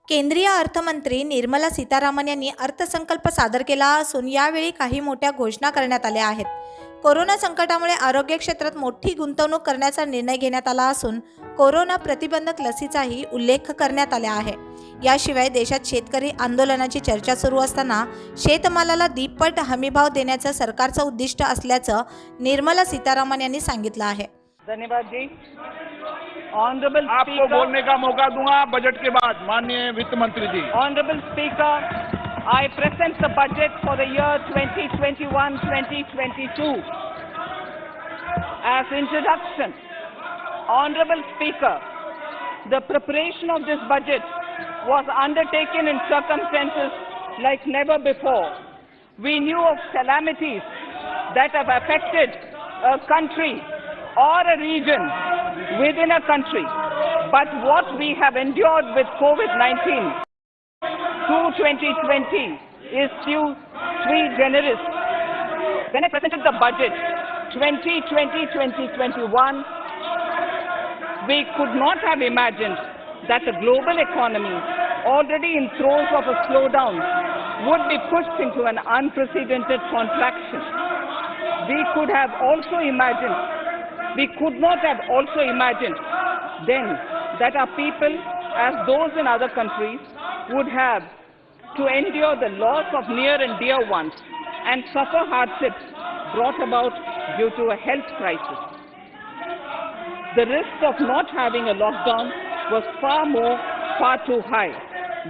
केंद्रीय अर्थमंत्री निर्मला सीतारामन यांनी अर्थसंकल्प सादर केला असून यावेळी काही मोठ्या घोषणा करण्यात आल्या आहेत. कोरोना संकटामुळे आरोग्य क्षेत्रात मोठी गुंतवणूक करण्याचा निर्णय घेण्यात आला असून कोरोना प्रतिबंधक लसीचाही उल्लेख करण्यात आला आहे. याशिवाय देशात शेतकरी आंदोलनाची चर्चा सुरू असताना शेतमालाला दीडपट हमीभाव देण्याचं सरकारचं उद्दिष्ट असल्याचं निर्मला सीतारामन यांनी सांगितलं आहे. धन्यवाद जी. ऑनरेबल आपको बोलने का मौका दूंगा बजट के बाद. माननीय वित्त मंत्री जी. Honorable Speaker, I present the budget for the year 2021-2022. As introduction, Honorable Speaker, the preparation of this budget was undertaken in circumstances like never before. We knew of calamities that have affected a country or a region within a country, but what we have endured with COVID-19 through 2020 is sui generis. When I presented the budget 2020-2021, we could not have imagined that the global economy, already in throes of a slowdown, would be pushed into an unprecedented contraction. We could not have also imagined then that our people, as those in other countries, would have to endure the loss of near and dear ones and suffer hardships brought about due to a health crisis. The risk of not having a lockdown was far too high.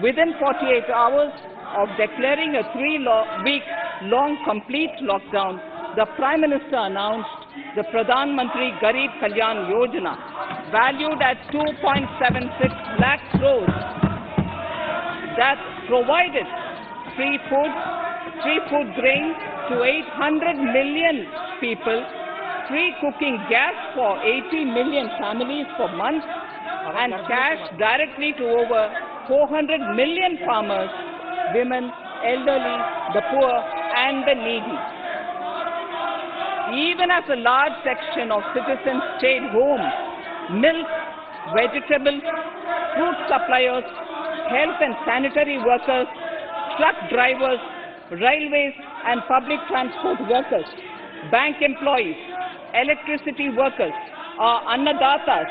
Within 48 hours of declaring a 3-week-long complete lockdown, the Prime Minister announced the Pradhan Mantri Garib Kalyan Yojana, valued at 2.76 lakh crores, that provided free food grain to 800 million people, free cooking gas for 80 million families for months, and cash directly to over 400 million farmers, women, elderly, the poor, and the needy. Even as a large section of citizens stayed home, milk, vegetables, fruit suppliers, health and sanitary workers, truck drivers, railways and public transport workers, bank employees, electricity workers, our annadatas,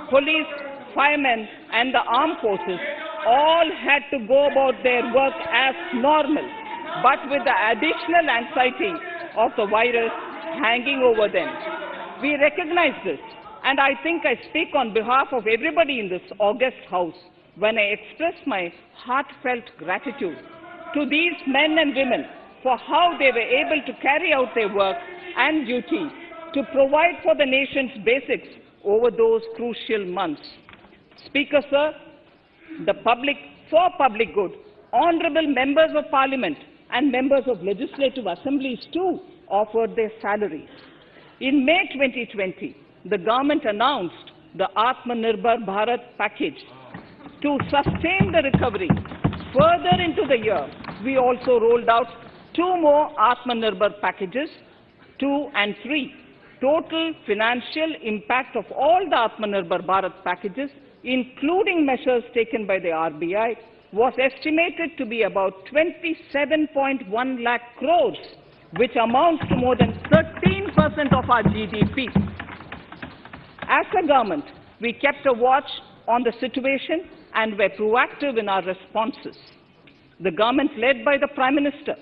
police, firemen and the armed forces all had to go about their work as normal, but with the additional anxiety of the virus hanging over them. We recognize this, and I think I speak on behalf of everybody in this august house when I express my heartfelt gratitude to these men and women for how they were able to carry out their work and duty to provide for the nation's basics over those crucial months. Speaker, sir, for public good, honorable members of parliament and members of legislative assemblies too offered their salaries. In May 2020, the government announced the Atmanirbhar Bharat package. To sustain the recovery further into the year, we also rolled out 2 more Atmanirbhar packages, 2 and 3. Total financial impact of all the Atmanirbhar Bharat packages, including measures taken by the RBI, was estimated to be about 27.1 lakh crores, which amounts to more than 13% of our GDP. As a government, we kept a watch on the situation and were proactive in our responses. The government, led by the Prime Minister,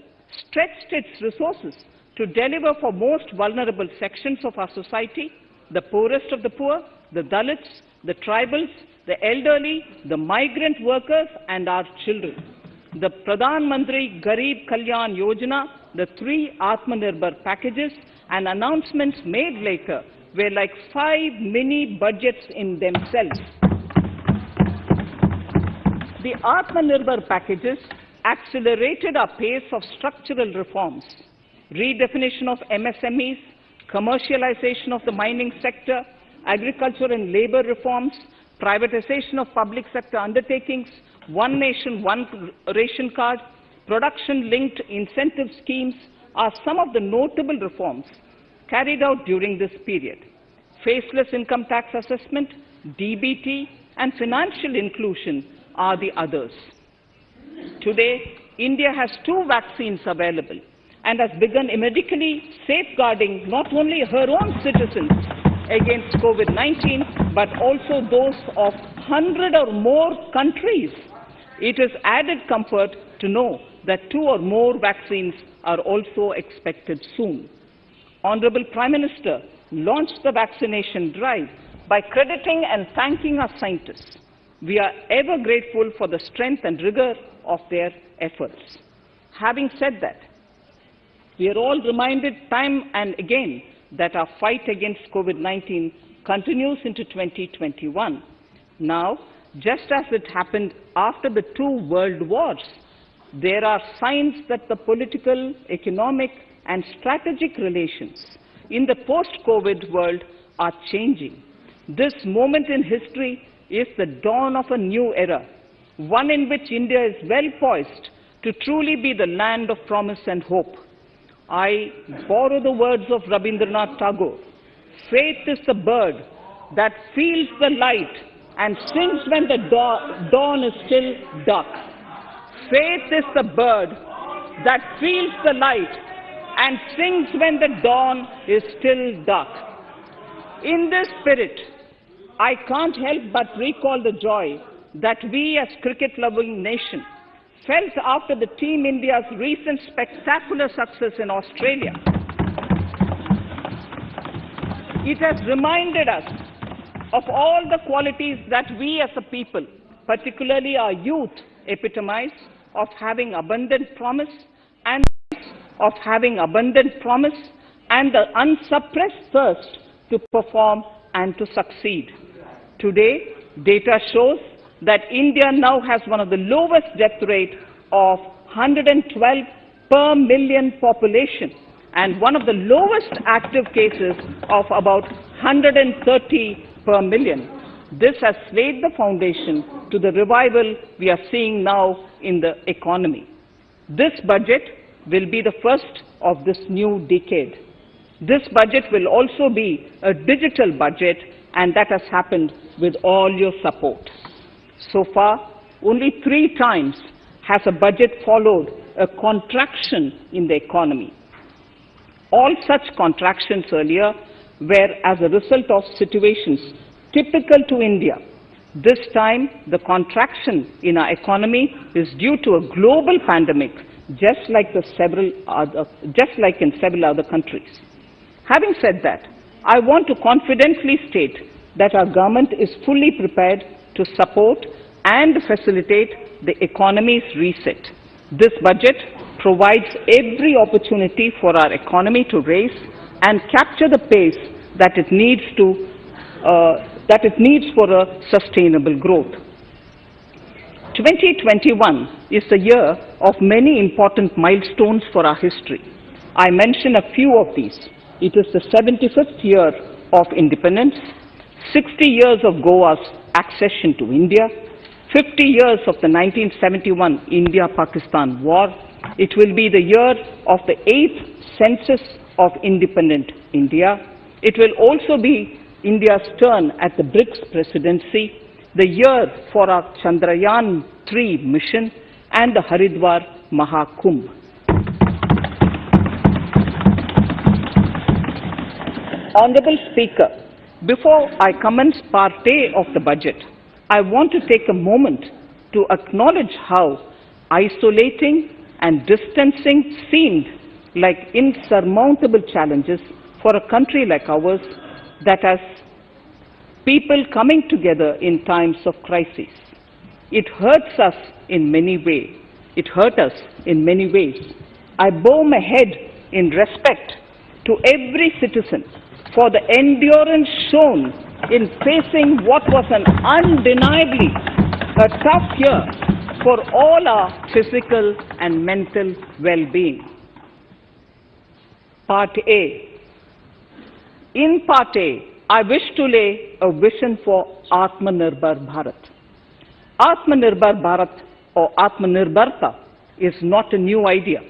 stretched its resources to deliver for most vulnerable sections of our society, the poorest of the poor, the Dalits, the tribals, the elderly, the migrant workers, and our children. The Pradhan Mantri Garib Kalyan Yojana, the 3 Atmanirbhar packages, and announcements made later were like 5 mini budgets in themselves. The Atmanirbhar packages accelerated our pace of structural reforms, redefinition of MSMEs, commercialization of the mining sector, agriculture and labor reforms, privatization of public sector undertakings, one nation, one ration card, production-linked incentive schemes are some of the notable reforms carried out during this period. Faceless income tax assessment, DBT, and financial inclusion are the others. Today, India has 2 vaccines available and has begun medically safeguarding not only her own citizens against COVID-19, but also those of 100 or more countries. It is added comfort to know that 2 or more vaccines are also expected soon. Honorable Prime Minister launched the vaccination drive by crediting and thanking our scientists. We are ever grateful for the strength and rigor of their efforts. Having said that, we are all reminded time and again that our fight against COVID-19 continues into 2021. Now, just as it happened after the 2 world wars, there are signs that the political, economic, and strategic relations in the post-COVID world are changing. This moment in history is the dawn of a new era, one in which India is well poised to truly be the land of promise and hope. I borrow the words of Rabindranath Tagore. Faith is the bird that feels the light and sings when the dawn is still dark. Faith is the bird that feels the light and sings when the dawn is still dark. In this spirit, I can't help but recall the joy that we as cricket-loving nation felt after the Team India's recent spectacular success in Australia. It has reminded us of all the qualities that we as a people, particularly our youth, epitomize of having abundant promise and the unsuppressed thirst to perform and to succeed. Today, data shows that India now has one of the lowest death rate of 112 per million population and one of the lowest active cases of about 130 per million. This has laid the foundation to the revival we are seeing now in the economy. This budget will be the first of this new decade. This budget will also be a digital budget, and that has happened with all your support. So far, only 3 times has a budget followed a contraction in the economy. All such contractions earlier were as a result of situations typical to India. This time, the contraction in our economy is due to a global pandemic, just like in several other countries. Having said that, I want to confidently state that our government is fully prepared to support and facilitate the economy's reset. This budget provides every opportunity for our economy to raise and capture the pace that it needs for a sustainable growth. 2021 is the year of many important milestones for our history. I mention a few of these. It is the 75th year of independence, 60 years of Goa's accession to India, 50 years of the 1971 India-Pakistan War. It will be the year of the 8th census of independent India. It will also be India's turn at the BRICS presidency, the year for our Chandrayaan-3 mission, and the Haridwar Mahakumbh. Honorable Speaker, before I commence Part A of the budget, I want to take a moment to acknowledge how isolating and distancing seemed like insurmountable challenges for a country like ours that has people coming together in times of crisis. It hurts us in many ways. It hurt us in many ways. I bow my head in respect to every citizen for the endurance shown in facing what was an undeniably a tough year for all our physical and mental well-being. Part A. In Part A, I wish to lay a vision for Atmanirbhar Bharat. Atmanirbhar Bharat or Atmanirbharta is not a new idea.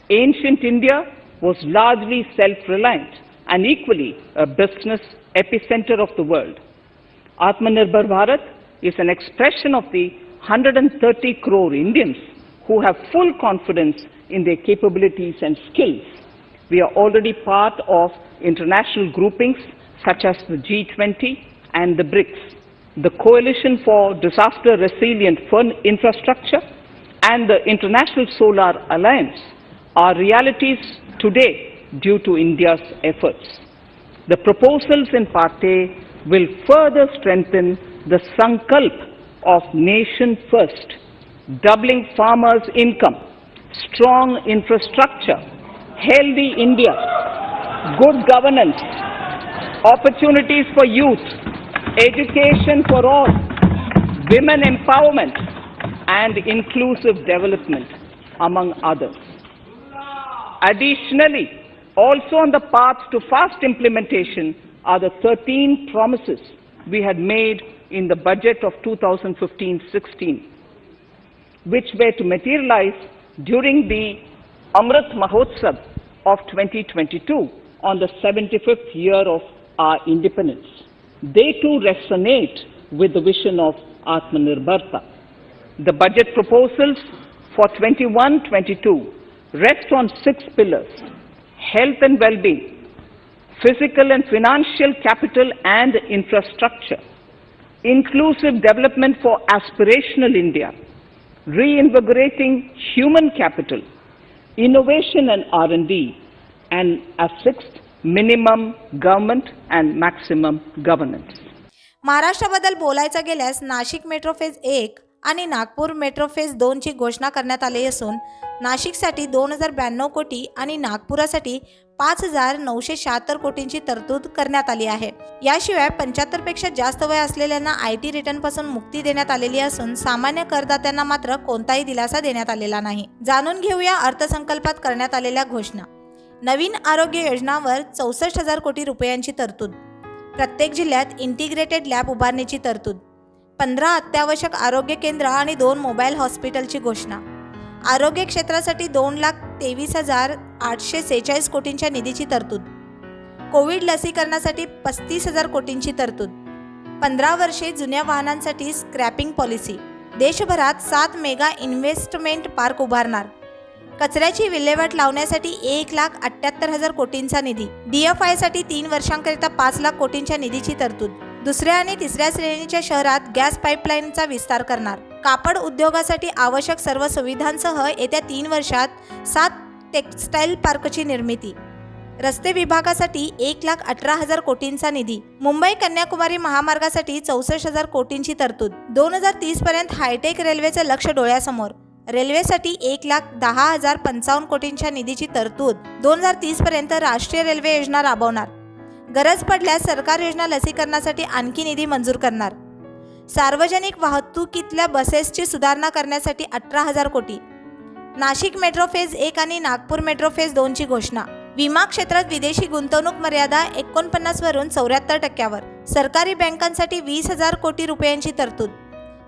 Ancient India was largely self-reliant and equally a business epicenter of the world. Atmanirbhar Bharat is an expression of the 130 crore Indians who have full confidence in their capabilities and skills. We are already part of international groupings such as the G20 and the BRICS, the Coalition for Disaster Resilient Infrastructure, and the International Solar Alliance are realities today due to India's efforts. The proposals in Part A will further strengthen the Sankalp of Nation First, doubling farmers' income, strong infrastructure, healthy India, good governance, opportunities for youth, education for all, women empowerment, and inclusive development, among others. Additionally, also on the path to fast implementation are the 13 promises we had made in the budget of 2015-16, which were to materialize during the Amrit Mahotsav of 2022 on the 75th year of our independence. They too resonate with the vision of Atmanirbharta. The budget proposals for 21-22 rest on 6 pillars: health and well-being, physical and financial capital and infrastructure, inclusive development for aspirational India, reinvigorating human capital, innovation and R&D, and a 6th, minimum government and maximum governance. महाराष्ट्राबद्दल बोलायचं गेल्यास Nashik metro phase 1 आणि Nagpur metro phase 2 ची घोषणा करण्यात आली असून नाशिकसाठी 2092 कोटी आणि नागपुरासाठी 5976 कोटींची तरतूद करण्यात आली आहे. याशिवाय 75 पेक्षा जास्त वय असलेल्यांना IT रिटर्न पासून मुक्ती देण्यात आलेली असून सामान्य करदात्यांना मात्र कोणताही दिलासा देण्यात आलेला नाही. जाणून घेऊया अर्थसंकल्पात करण्यात आलेल्या घोषणा. नवीन आरोग्य योजनांवर 64,000 कोटी रुपयांची तरतूद. प्रत्येक जिल्ह्यात इंटिग्रेटेड लॅब उभारण्याची तरतूद. 15 अत्यावश्यक आरोग्य केंद्र आणि 2 मोबाईल हॉस्पिटलची घोषणा. आरोग्य क्षेत्रासाठी 2,23,846 कोटींच्या निधीची तरतूद. कोविड लसीकरणासाठी 35,000 कोटींची तरतूद. 15 वर्षे जुन्या वाहनांसाठी स्क्रॅपिंग पॉलिसी. देशभरात 7 मेगा इन्व्हेस्टमेंट पार्क उभारणार. कचऱ्याची विल्हेवाट लावण्यासाठी 1,78,000 कोटींचा निधी. DFI साठी 3 वर्षांकरिता 5 लाख कोटींच्या निधीची तरतूद. दुसऱ्या आणि तिसऱ्या श्रेणीच्या शहरात गॅस पाईपलाईनचा विस्तार करणार. कापड उद्योगासाठी आवश्यक सर्व सुविधांसह येत्या 3 वर्षात 7 टेक्स्टाईल पार्कची निर्मिती. रस्ते विभागासाठी 1,18,000 कोटींचा निधी. मुंबई कन्याकुमारी महामार्गासाठी 64,000 कोटींची तरतूद. 2030 पर्यंत हायटेक रेल्वेचं लक्ष डोळ्यासमोर. रेल्वेसाठी 1,10,055 कोटींच्या निधीची तरतूद. 2030 पर्यंत राष्ट्रीय रेल्वे योजना राबवणार. गरज पडल्यास सरकार योजना लसीकरणासाठी आणखी निधी मंजूर करणार. सार्वजनिक वाहतुकीतल्या बसेसची सुधारणा करण्यासाठी 18,000 कोटी. नाशिक मेट्रो फेज 1 आणि नागपूर मेट्रो फेज 2 ची घोषणा. विमा क्षेत्रात विदेशी गुंतवणूक मर्यादा 49 वरून 74%वर. सरकारी बँकांसाठी 20,000 कोटी रुपयांची तरतूद.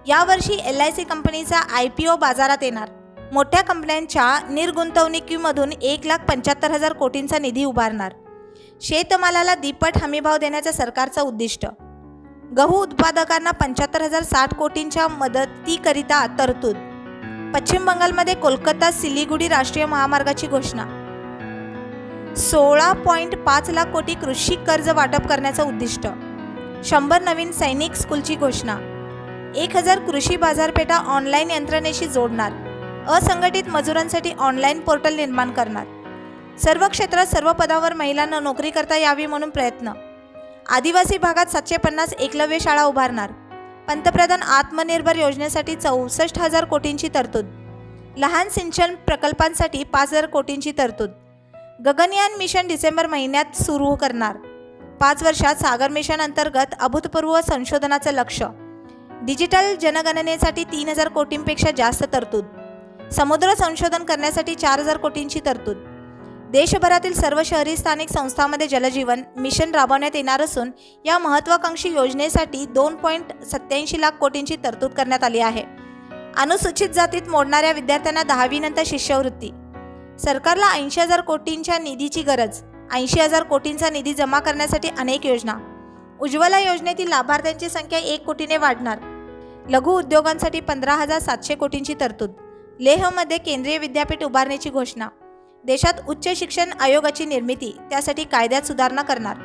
यावर्षी LIC कंपनीचा IPO बाजारात येणार. मोठ्या कंपन्यांच्या निर्गुंतवणुकीमधून 1,75,000 कोटींचा निधी उभारणार. शेतमालाला दुप्पट हमीभाव देण्याचं सरकारचं उद्दिष्ट. गहू उत्पादकांना 75,060 कोटींच्या मदतीकरिता तरतूद. पश्चिम बंगालमध्ये कोलकाता सिलिगुडी राष्ट्रीय महामार्गाची घोषणा. 16.5 लाख कोटी कृषी कर्ज वाटप करण्याचं उद्दिष्ट. 100 नवीन सैनिक स्कूलची घोषणा. 1,000 कृषी बाजारपेठा ऑनलाईन यंत्रणेशी जोडणार. असंघटित मजुरांसाठी ऑनलाईन पोर्टल निर्माण करणार. सर्व क्षेत्रात सर्व पदावर महिलांना नोकरी करता यावी म्हणून प्रयत्न. आदिवासी भागात 750 एकलव्य शाळा उभारणार. पंतप्रधान आत्मनिर्भर योजनेसाठी 64,000 कोटींची तरतूद. लहान सिंचन प्रकल्पांसाठी 5,000 कोटींची तरतूद. गगनयान मिशन डिसेंबर महिन्यात सुरू करणार. 5 वर्षात सागर मिशन अंतर्गत अभूतपूर्व संशोधनाचं लक्ष. डिजिटल जनगणनेसाठी 3,000 कोटींपेक्षा जास्त तरतूद. समुद्र संशोधन करण्यासाठी 4,000 कोटींची तरतूद. देशभरातील सर्व शहरी स्थानिक संस्थांमध्ये जलजीवन मिशन राबवण्यात येणार असून या महत्त्वाकांक्षी योजनेसाठी 2.87 लाख कोटींची तरतूद करण्यात आली आहे. अनुसूचित जातीत मोडणाऱ्या विद्यार्थ्यांना 10वी नंतर शिष्यवृत्ती. सरकारला 80,000 कोटींच्या निधीची गरज. 80,000 कोटींचा निधी जमा करण्यासाठी अनेक योजना. उज्ज्वला योजनेतील लाभार्थ्यांची संख्या 1 कोटीने वाढणार. लघु उद्योगांसाठी 15,700 कोटींची तरतूद. लेहमध्ये केंद्रीय विद्यापीठ उभारण्याची घोषणा. देशात उच्च शिक्षण आयोगाची निर्मिती, त्यासाठी कायद्यात सुधारणा करणार.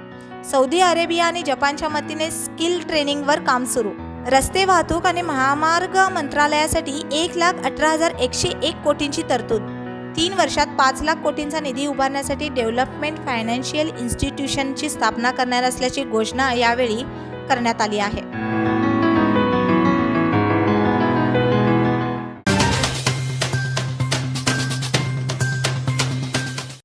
सौदी अरेबिया आणि जपानच्या मदतीने स्किल ट्रेनिंगवर काम सुरू. रस्ते वाहतूक आणि महामार्ग मंत्रालयासाठी 1,18,101 कोटींची तरतूद. 3 वर्षात 5 लाख कोटींचा निधी उभारण्यासाठी डेव्हलपमेंट फायनान्शियल इन्स्टिट्यूशनची स्थापना करणार असल्याची घोषणा यावेळी करण्यात आली आहे.